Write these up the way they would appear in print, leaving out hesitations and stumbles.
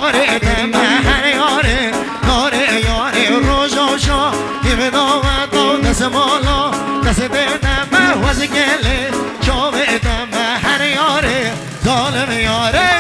أريد ما هنياري ناري ياري روجوشا يبدو ودو نسمولو نسدنا ما وزقلي شوفت ما هنياري ظالم ياري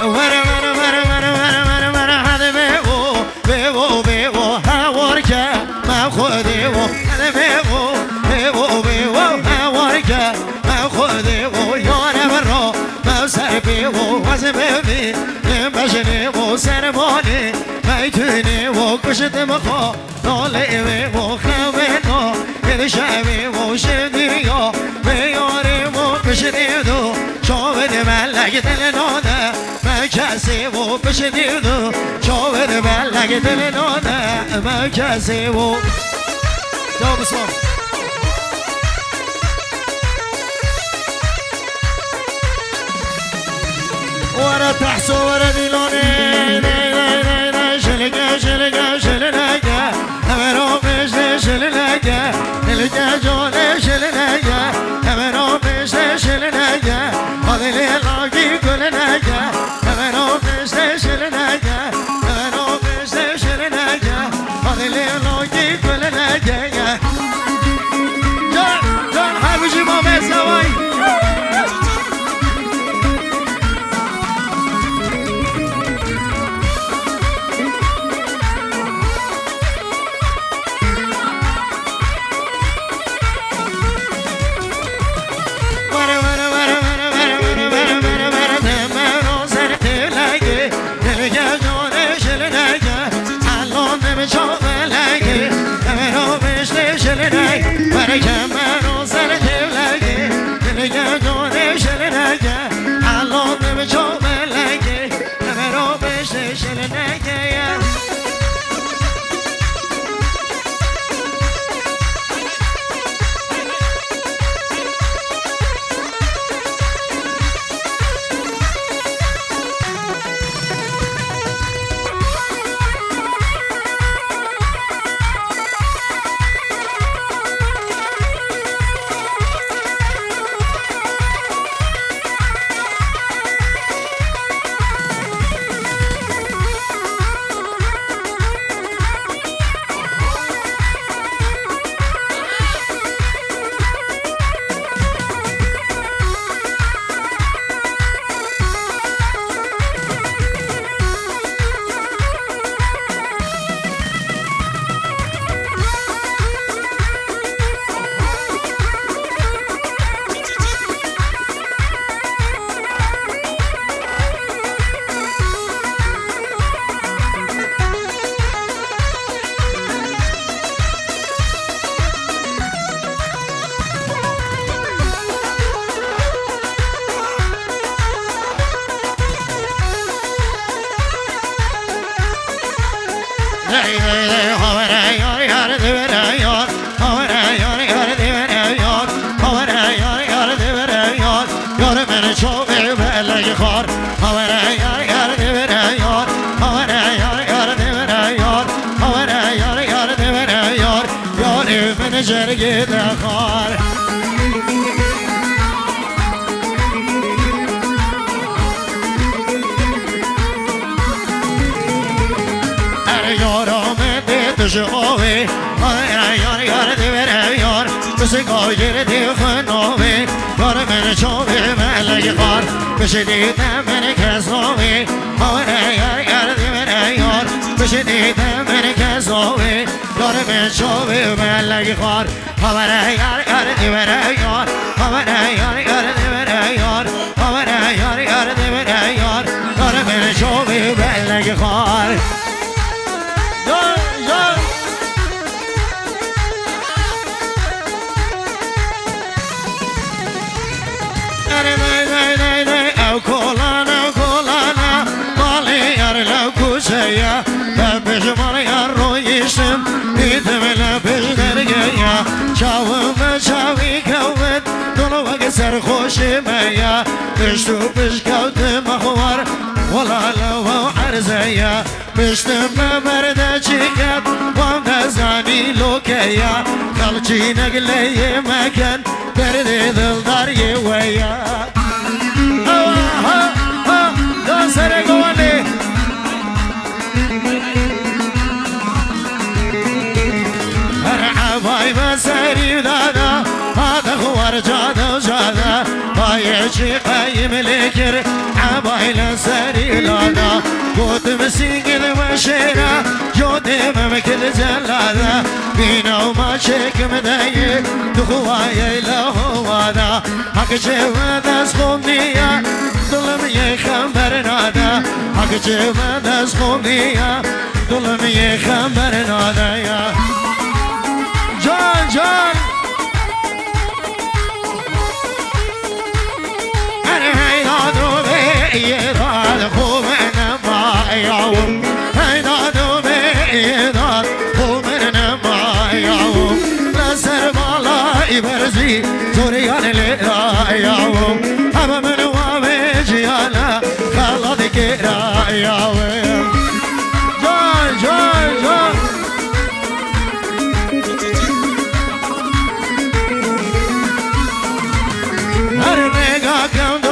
ورا ورا ورا ورا ورا ورا ورا هذا بيبو بيبو بيبو هاورجا ما خذيبو هذا بيبو بيبو بيبو هاورجا ما خذيبو يانا برا ما سربيبو وزبيبي مبشنيبو سربوني ميتونيبو كشت مخا ناليبو خمينو يدشابيبو شديو بياريبو كشديدو شوفت ملك دلنودا ما كسيبو بشديدو شوفت ملك دلنودا ما كسيبو جاوب اسمه ورا تحسو ورا ديلوني شلقا شلقا شلقا امرو بيش شلقا نلقا جوني شلقا امرو بيش شلقا هذي لاقي كل نجا امرو بيش شلقا امرو بيش شلقا هذي لاقي كل نجا جان حبيبي ما بسوي جرقي دخار اريارو من تشوفي اريار يار دير يار بس قاير دي خنوبي يار من شوفي ملك خار بشديد من كسوفي اريار يار دير يار بشديد من كسوفي يار من شوفي ملك خار اريار يار دير يار اريار يار دير يار اريار يار دير يار يار من شوفي ملك خار سرخوش ميا بشتو بشكوت مخور ولا لو عرزيا بشتم مردا جيكت وام نزاني لوكيا خلجي نقلي مكان دردی دل داری ویا دا سر گوالی مرحبای بسری دادا هذا خوار جادا جادا باي شيخي ملكر عبايل سري لادا قوت مسيق المشيرة جود ممكن جلادا بينا وما شيك مداي دخواي لهوادا حق جواد سخونية ظلم يخبر نادا حق جواد سخونية ظلم يخبر نادا يا جان جان يداد خومنا ما يعوم يداد بيداد خومنا ما يعوم لسر بالا يبرزي زوريان لا يعوم أبا من وامجيانا خلادك لا يعوم جان جان جان أرنقا كم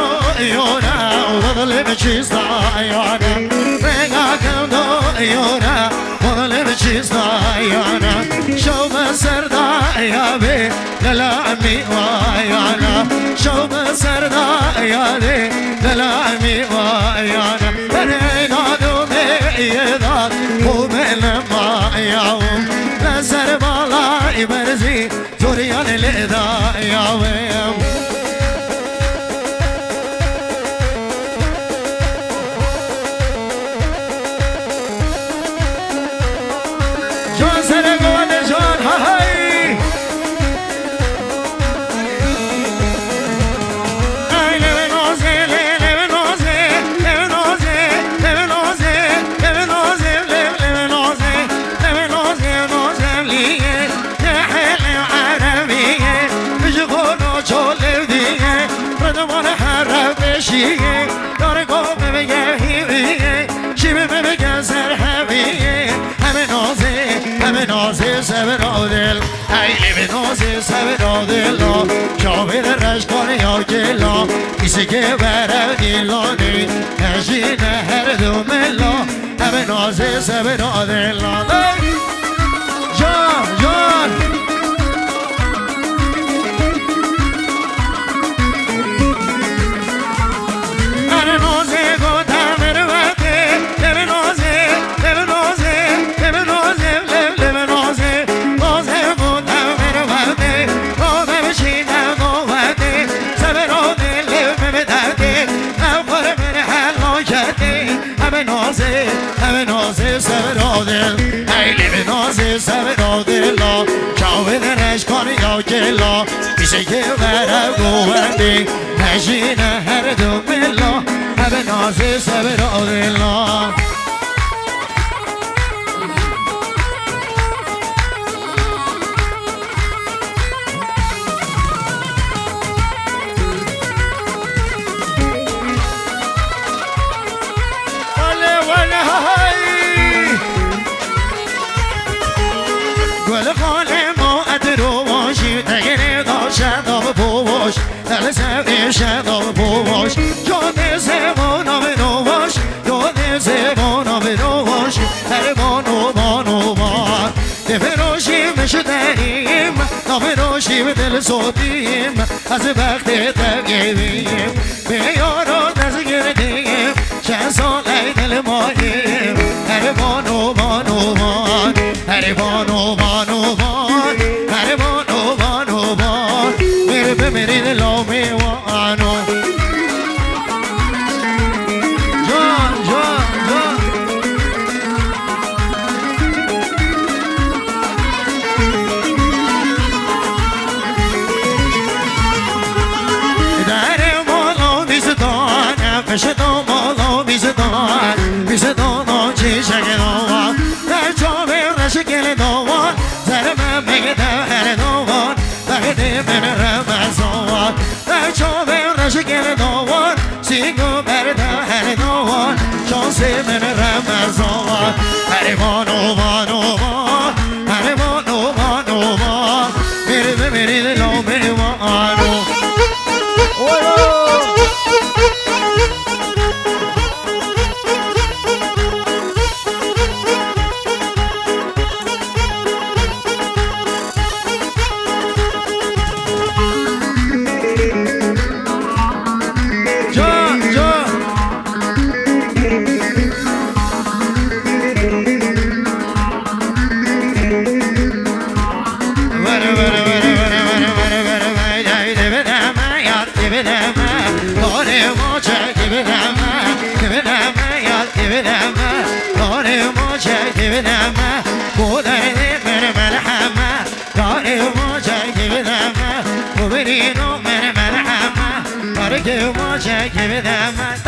يونا وظلم شيستايانا ريغا كمدو يونا وظلم شيستايانا شوف سردايا بي للعمي وايانا شوف سردايا بي للعمي وايانا ريغا دومي يداد ومن ما يعوم لسر بالا يبرزي زوريان لذا يعوم سبرادل ایلی به نازی سبرادل شاوید رشکانی یا گلا کسی که بره دیلانی نجین هر دو ملا همه نازی سبرادل جان جان هر نازی گوتم بروده لب نازی لب نازی لب نازی لب نازی همه نازه سبرادل ایلی به نازه سبرادل شاوید رشکانی یا گلا میشه که بره گوهندی نشین هر دو ملا همه نازه سبرادل شدام بواش جان زبانا بنواش جان زبانا بنواش هر بانو بانو بان دفراشیم شدنیم نفراشیم دل سودیم از وقت تقیبیم به یاران از گردیم چند سال دل ماییم هر بانو بانو بان هر بانو بانو بان هر بانو بانو بان میره بمیرین لامی وانو جان جان جان در مالا بیزدان فشدان مالا بیزدان بیزدان چی شکدان در جامعه رشکل دوان زرمه بگده هر دوان بگده من رمزان در جامعه رشکل دوان سیگو برده هر دوان شانس من رمزان هر بانو بانو بان هر بانو بانو بان میره بمیرید لامه وان بدمه داره موجه بدمه بدمه یاد بدمه داره موجه بدمه بودن من مرحمه داره موجه بدمه ببینو من مرحمه داره که موجه بدمه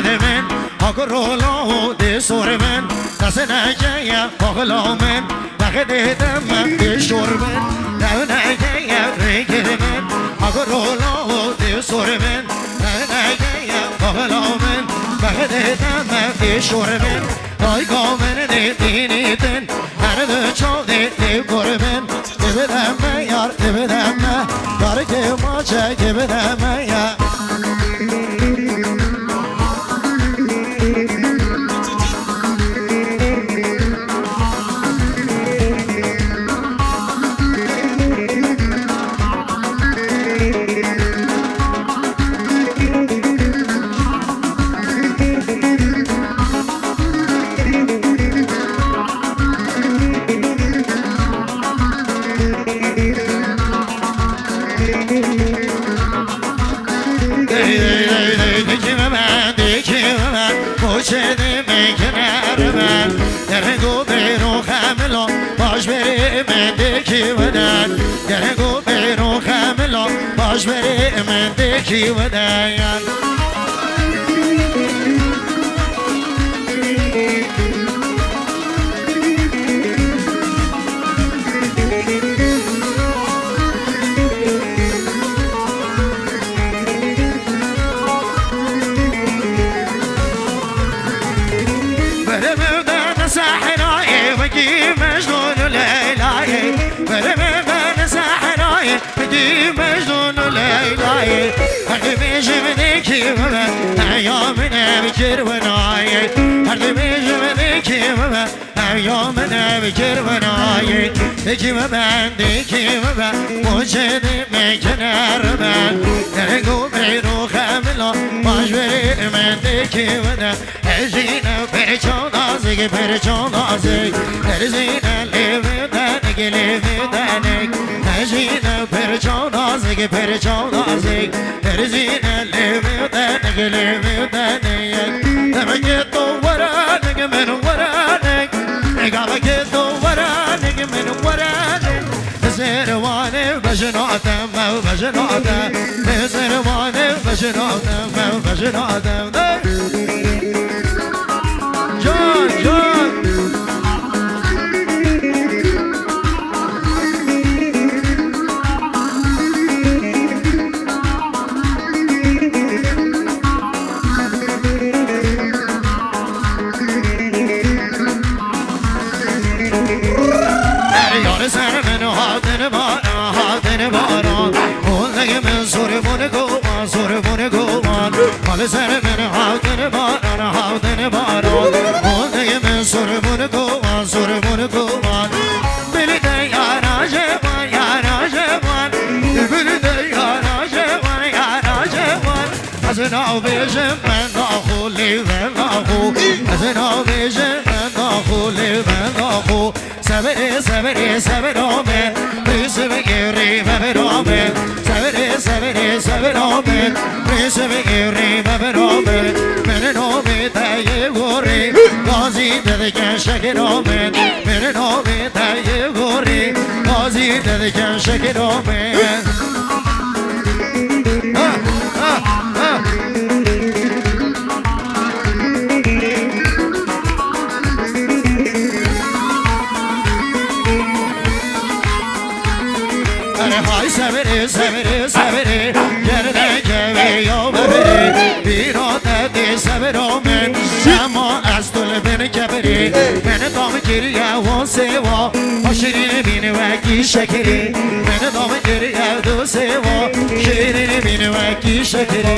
من اقرولو دی سور من دست نجایا بغلا من بغده دم بشور من دو نجایا ریگد من اقرولو دی سور من دو نجایا بغلا من بغده دم بشور من دایگا من دی دینیتن هر دو چاو دی کور من دی بدم یار دی بدم داره که ما چه بدم یار من دکی و دیان برمودن سحرای وگی مجنون لیلای برمودن سحرای وگی مجنون لیلای هر میجم کی من ایام نبکر و نای هر میجم کی من ایام نبکر و نای کی من کی من موجد میکنار من درگو بیرو خملا باش بری من کی من هزینه پرچان آزگ پرچان آزگ هزینه لیودن لیودن هزینه پرچان آزگ پرچان آزگ هزینه لیودن لیودن نمگه تو ورانگ من ورانگ نگاه تو ورانگ من ورانگ زروانه بجناتم و بجناتم زروانه بجناتم و بجناتم جان جان یار سر من حاضر باران حاضر باران اون من سرمون گوان سرمون گوان مال سر من حاضر باران حاضر باران اون من سرمون گوان سرمون گوان بلیده یارا جوان یارا جوان بلیده یارا جوان یارا جوان از ناویجم من داخلی من داخو از ناویجم من داخلی من داخو سبری سبری سبرامه ریس بگیری ببرامه سبری سبری سبرامه ریس بگیری ببرامه من نامی تایی گوری گازی ددکن شکرامه من نامی تایی گوری گازی ددکن شکرامه های سبری سبری سبری گرده که یا ببری بیرات دی سبرامن اما از دل بین کبری من دام گریه و سوا شیرین بین وکی شکری من دام گریه دو سوا شیرین بین وکی شکری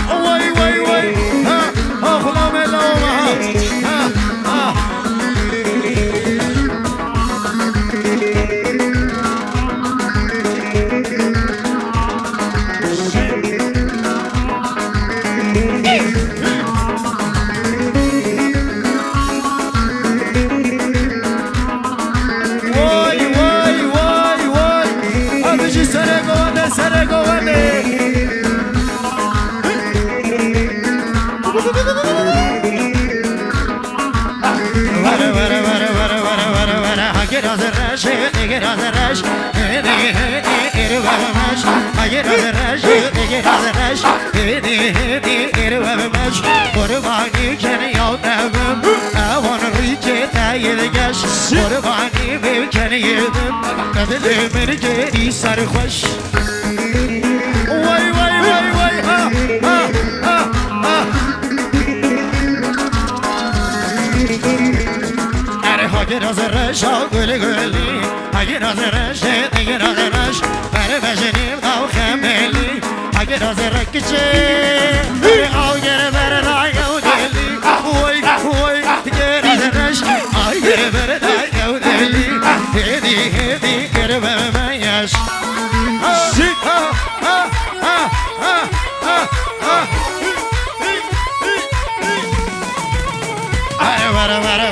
وای وای وای ها خدا ملومه ها رش هدی ایرو بمش اگر رش اگر رش هدی ایرو بمش قربانی کن یادم اوان ریچه تایر گش قربانی بکن یادم قدل من جدی سرخوش وای وای وای وای اگر از رش گل گلی اگر از رش اگر از رش بر بجنیم او خملی اگر از رکچه اگر بر رایو دلی وای وای اگر از رش اگر بر رایو دلی هدی گر بمیش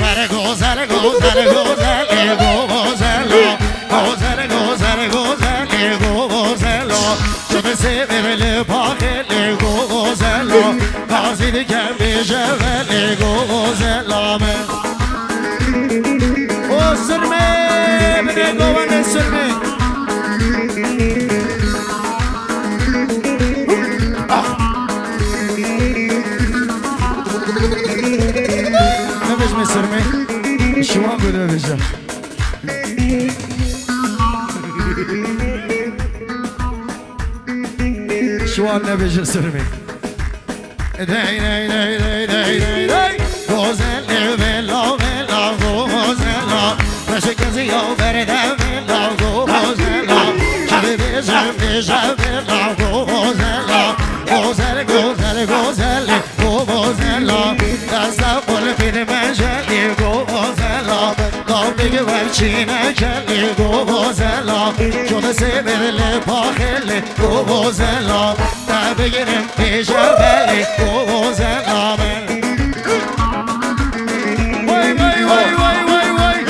بره گوزل گوزل گوزل گوزل گوزل گوزل گوزل شده سیبل پاخل گوزل قاصد کم بیشول گوزل او سرمه بده گوان سرمه سرمه شما بوده بشه شما نبشه سرمه دی دی دی دی دی دی دی گوزل بلا بلا گوزل باشه کسی یا برده بلا گوزل شده بشم بشم بلا گوزل گوزل گوزل گوزل گوزل دست قول پید مجلی گوزل قابل ورچینه کلی گوزل جون سیبرل پاخل گوزل تا بگیرم پیش بلی گوزل وای وای وای وای وای وای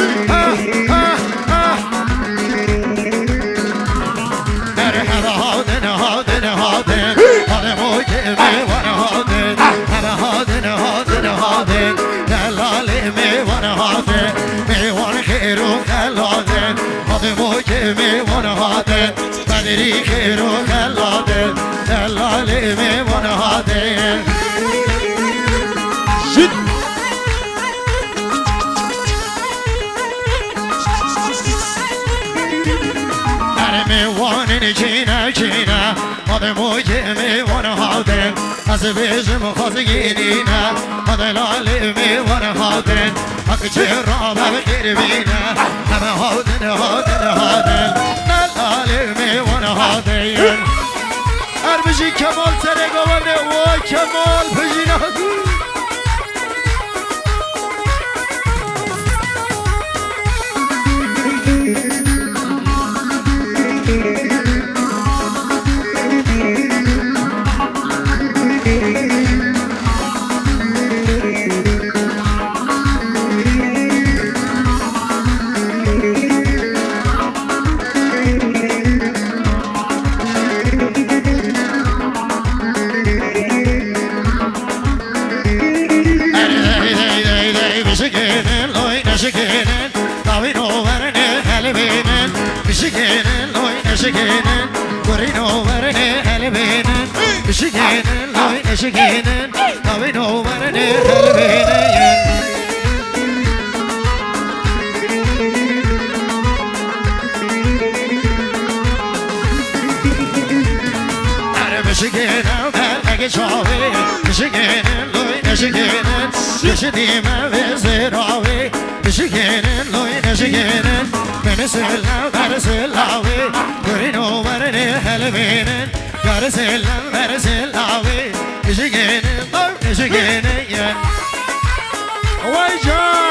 در همه هادن هادن هادن هادن موجه میوان هادن همه هادن هادن هادن دلال میوان هادن میوان خیر و خلادن هادن موجه میوان هادن بدری خیر و خلادن دلال میوان هادن میوانین چینه چینه آدمو که میوان هادن از بیشم خواستگینینه آدلال میوان هادن حق چرا بگیر بینه همه هادن هادن هادن دلال میوان هادن هر بشی کمال سرگوانه و کمال بشینا Michigan, Tavino Verne, Halibinen, Michigan, Loy, Michigan, Corino Verne, Halibinen, Michigan, Loy, Michigan, Tavino Verne, Halibinen. Michigan, I get away, Michigan, Loy, Michigan, Michigan, visit away. Michigan, Loy, Michigan, Venezuela, Venezuela, Corino, Verne, Halibinen, Venezuela, Venezuela, Michigan, Loy, Michigan, yeah. Why, John?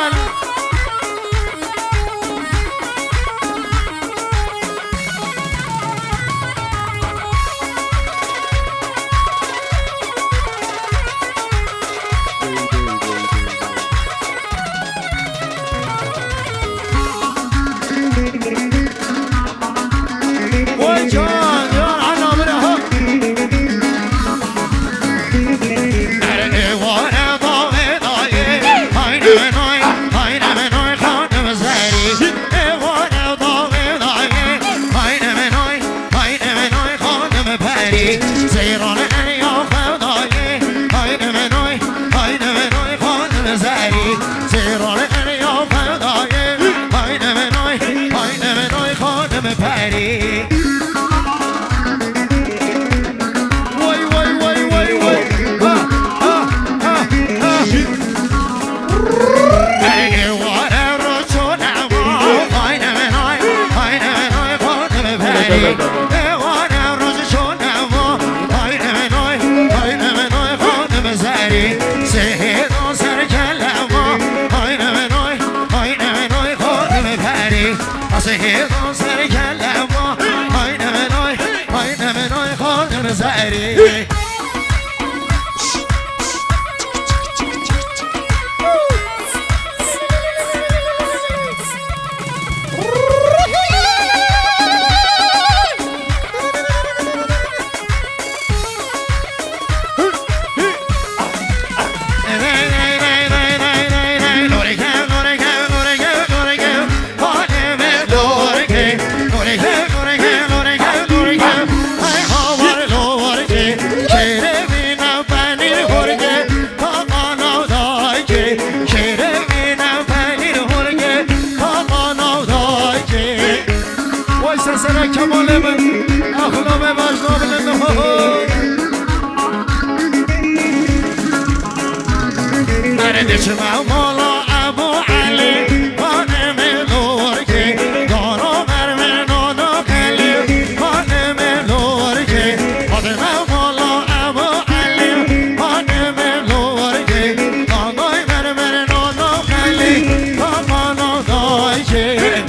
اسمع مولا ابو علي خانم لورکی دارو مرمن و داخلی خانم لورکی خانم مولا ابو علی خانم لورکی دانای مرمن و داخلی خانم دایکی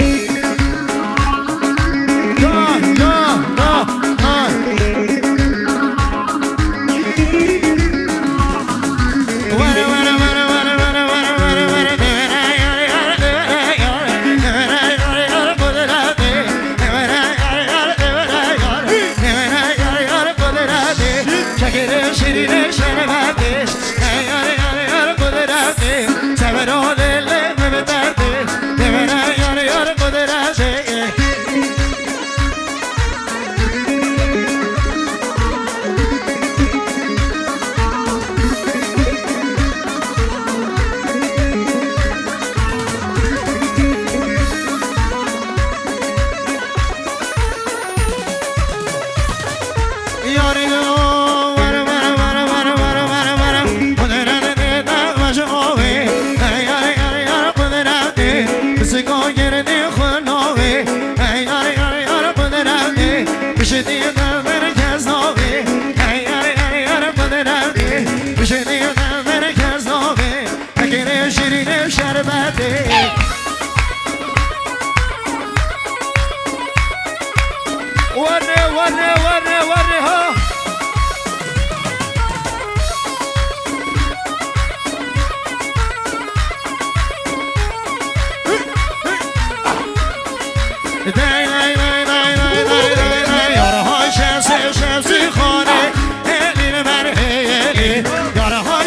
وري ها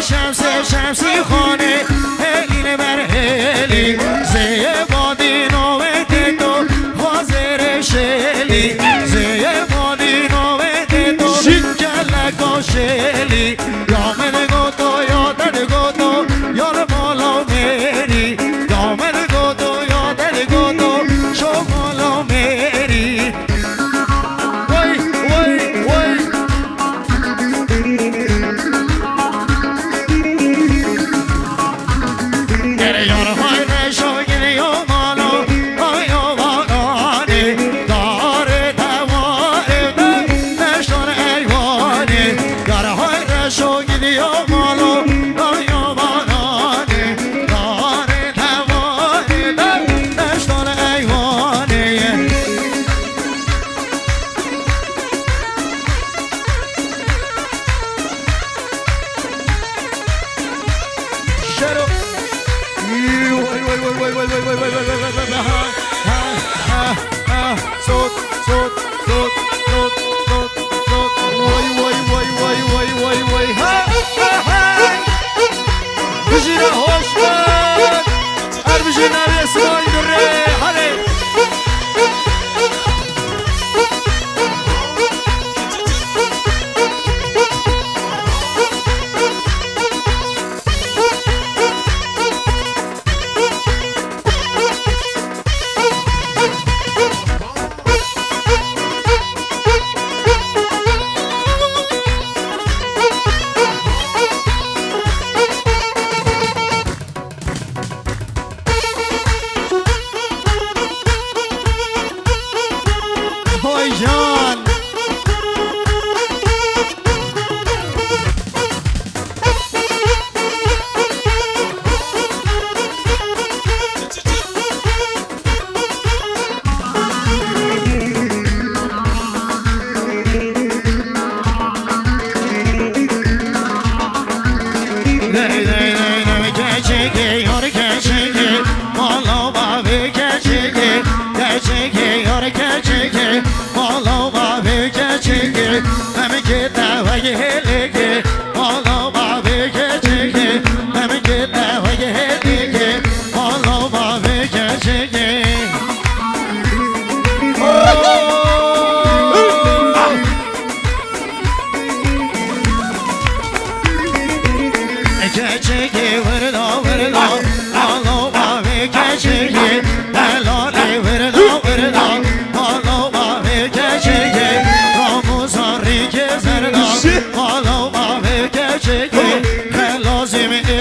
شمسی خانه هلین بر هلی زیه بادی نومت تو حاضر شلی زیه بادی نومت تو کلک و شلی یامد گوتو یادد گوتو یار بالا میری یامد گوتو یادد گوتو شو بالا میری وای وای وای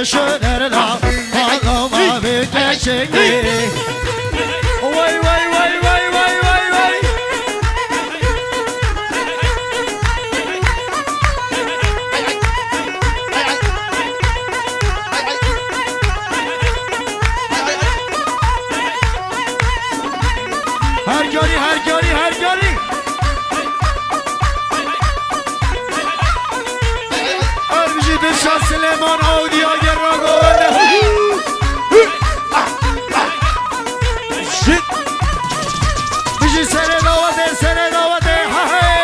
شو در وای وای وای وای وای وای وای هر جاری هر جاری هر جاری آرمیجی دشان سلیمان آودیا را گوانده بیجی سر نواده ها هی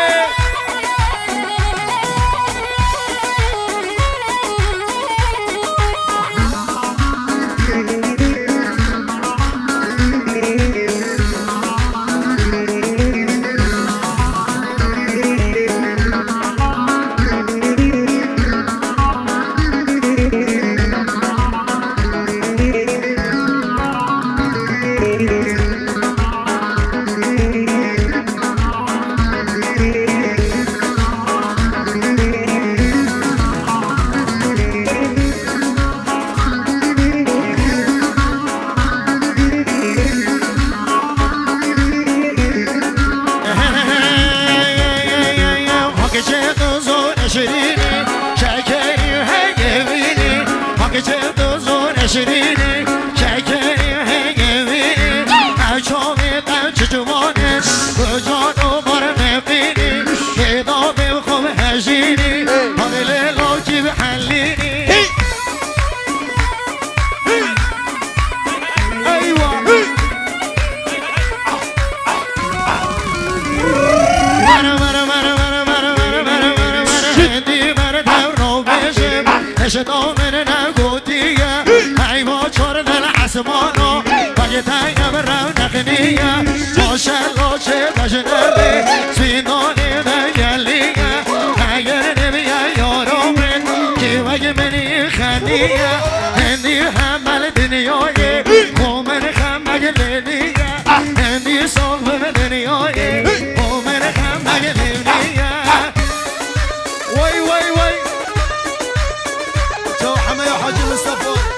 شیرینی شکری هنگوینی اچامی قنچ جوانه کجا دوباره نبینی پیدا بخوام هجینی حالی لاکی بحلینی ایوا هندی بر دورو بشم نشتا من نگو دیگه ایوا چار دل عصمانو بگه تنگه برم نقنیه باشه لاچه بجنبه سینانی نگلیه اگر نمیه یارامن که بگه منی خندیه هندی همه دنیای مومن خمه لینیه هندی صلب دنیای مومن خمه لینیه وای وای وای تو همه یا حاجی مصطفی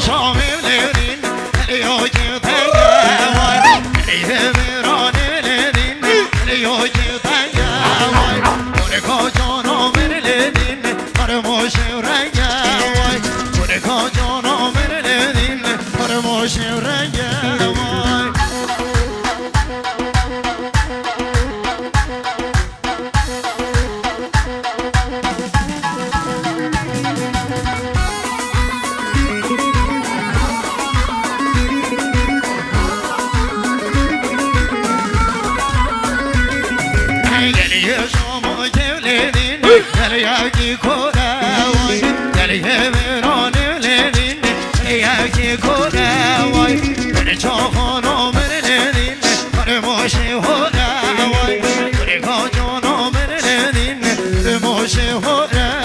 شامي لدين اليوجي تنجاوي اليهمران لدين اليوجي تنجاوي ونكو جانو من لدين فرموش ورنجاوي ونكو جانو من لدين فرموش ورنجاوي ياكي كوراوي دليه ميران لدين ياكي كوراوي من جاهانو من لدين فرموشي هوراوي ورقا جانو من لدين فرموشي هوراوي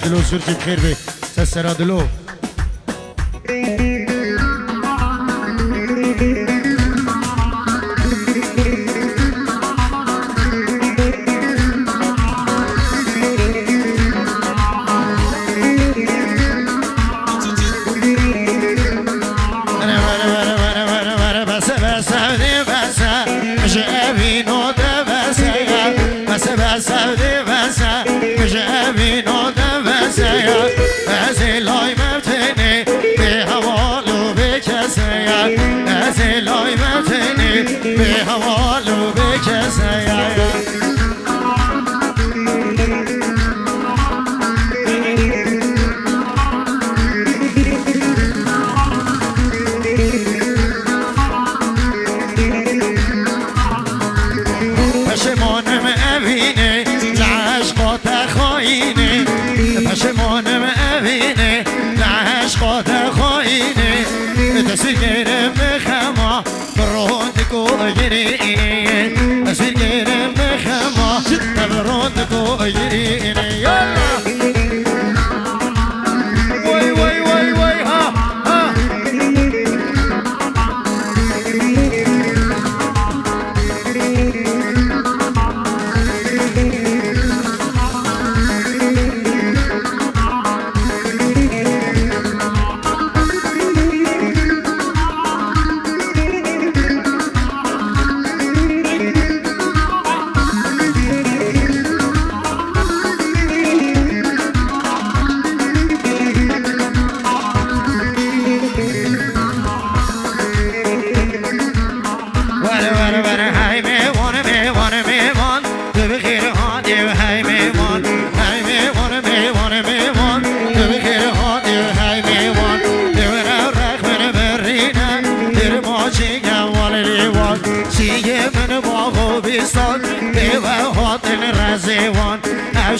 دلو صورتي بخير بي سسرا دلو بهوالو بكسايا پشمانم اوینه لعشقات خاینه پشمانم اوینه لعشقات خاینه تسگرم خما أسيرين مخما تبرونكو يرين يلا وي وي وي وي ها ها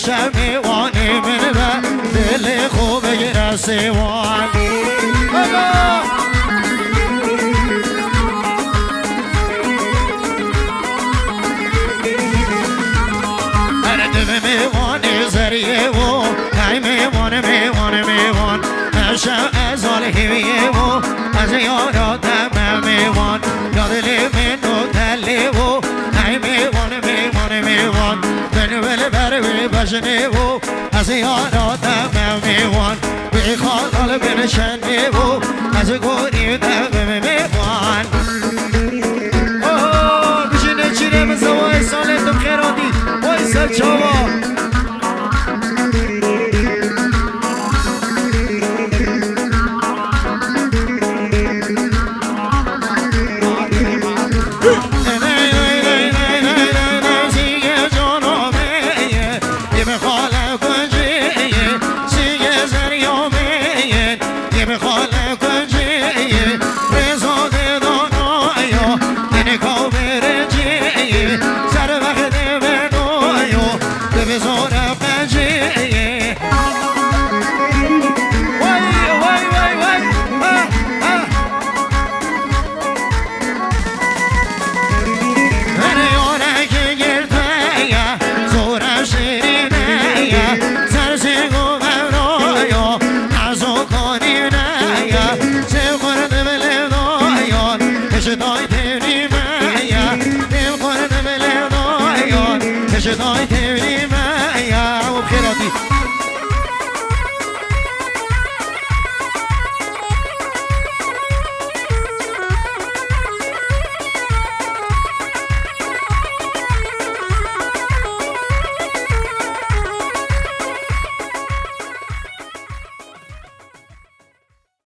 بشه میوانی من به دل خوب رسیوان میوان زریه و های میوان نشه از حال هیویه و از یارات میوان یادلی منو تلی و های میوان بل بروی بشنه و از یارات میوان بخواد حال بنشنه و از گوری دم میوان بشینه چیره بزوای سالتون خیراتی وای سر چاوا Tonight